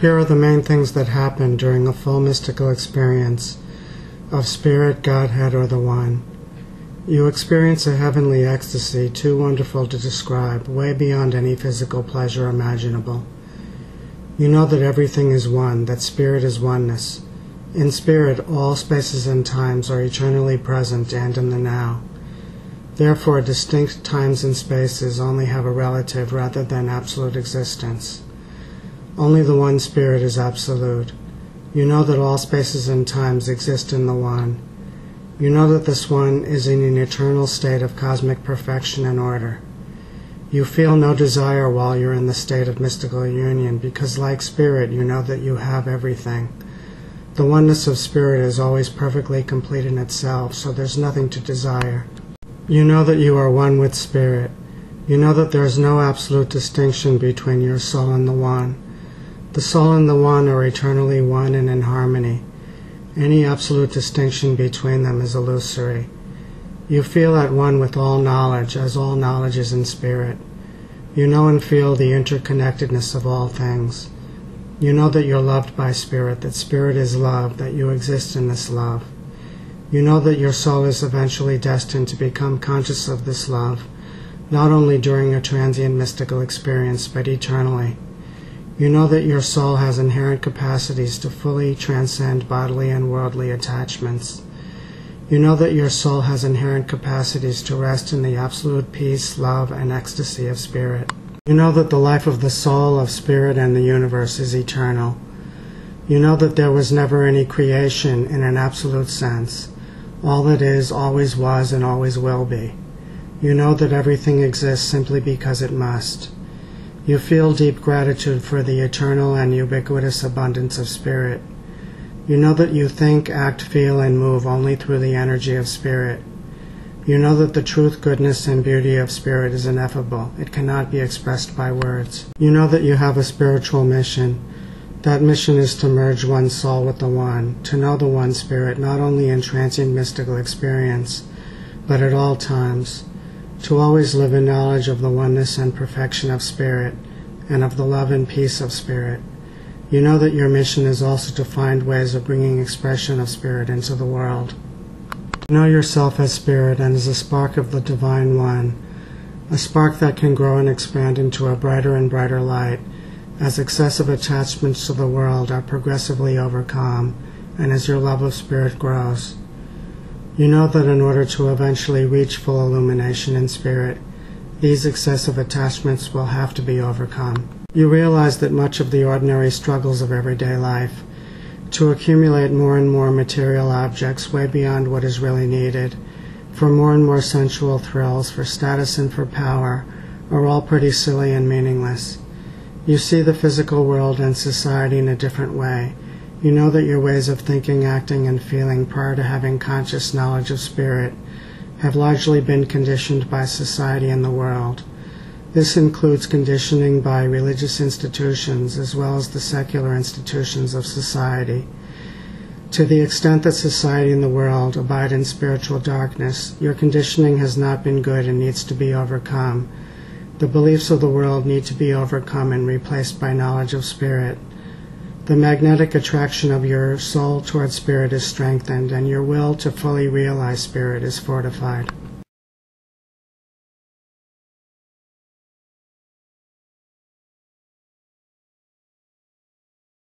Here are the main things that happen during a full mystical experience of Spirit, Godhead, or the One. You experience a heavenly ecstasy too wonderful to describe, way beyond any physical pleasure imaginable. You know that everything is one, that Spirit is oneness. In Spirit, all spaces and times are eternally present and in the now. Therefore, distinct times and spaces only have a relative rather than absolute existence. Only the one Spirit is absolute. You know that all spaces and times exist in the One. You know that this One is in an eternal state of cosmic perfection and order. You feel no desire while you're in the state of mystical union because, like Spirit, you know that you have everything. The oneness of Spirit is always perfectly complete in itself, so there's nothing to desire. You know that you are one with Spirit. You know that there is no absolute distinction between your soul and the One. The soul and the One are eternally one and in harmony. Any absolute distinction between them is illusory. You feel at one with all knowledge, as all knowledge is in Spirit. You know and feel the interconnectedness of all things. You know that you're loved by Spirit, that Spirit is love, that you exist in this love. You know that your soul is eventually destined to become conscious of this love, not only during a transient mystical experience, but eternally. You know that your soul has inherent capacities to fully transcend bodily and worldly attachments. You know that your soul has inherent capacities to rest in the absolute peace, love, and ecstasy of Spirit. You know that the life of the soul, of Spirit, and the universe is eternal. You know that there was never any creation in an absolute sense. All that is, always was, and always will be. You know that everything exists simply because it must. You feel deep gratitude for the eternal and ubiquitous abundance of Spirit. You know that you think, act, feel, and move only through the energy of Spirit. You know that the truth, goodness, and beauty of Spirit is ineffable. It cannot be expressed by words. You know that you have a spiritual mission. That mission is to merge one's soul with the One, to know the One Spirit not only in transient mystical experience, but at all times, to always live in knowledge of the oneness and perfection of Spirit, and of the love and peace of Spirit. You know that your mission is also to find ways of bringing expression of Spirit into the world. You know yourself as Spirit and as a spark of the Divine One, a spark that can grow and expand into a brighter and brighter light, as excessive attachments to the world are progressively overcome, and as your love of Spirit grows. You know that in order to eventually reach full illumination in Spirit, these excessive attachments will have to be overcome. You realize that much of the ordinary struggles of everyday life, to accumulate more and more material objects way beyond what is really needed, for more and more sensual thrills, for status and for power, are all pretty silly and meaningless. You see the physical world and society in a different way. You know that your ways of thinking, acting, and feeling prior to having conscious knowledge of Spirit have largely been conditioned by society and the world. This includes conditioning by religious institutions as well as the secular institutions of society. To the extent that society and the world abide in spiritual darkness, your conditioning has not been good and needs to be overcome. The beliefs of the world need to be overcome and replaced by knowledge of Spirit. The magnetic attraction of your soul towards Spirit is strengthened, and your will to fully realize Spirit is fortified.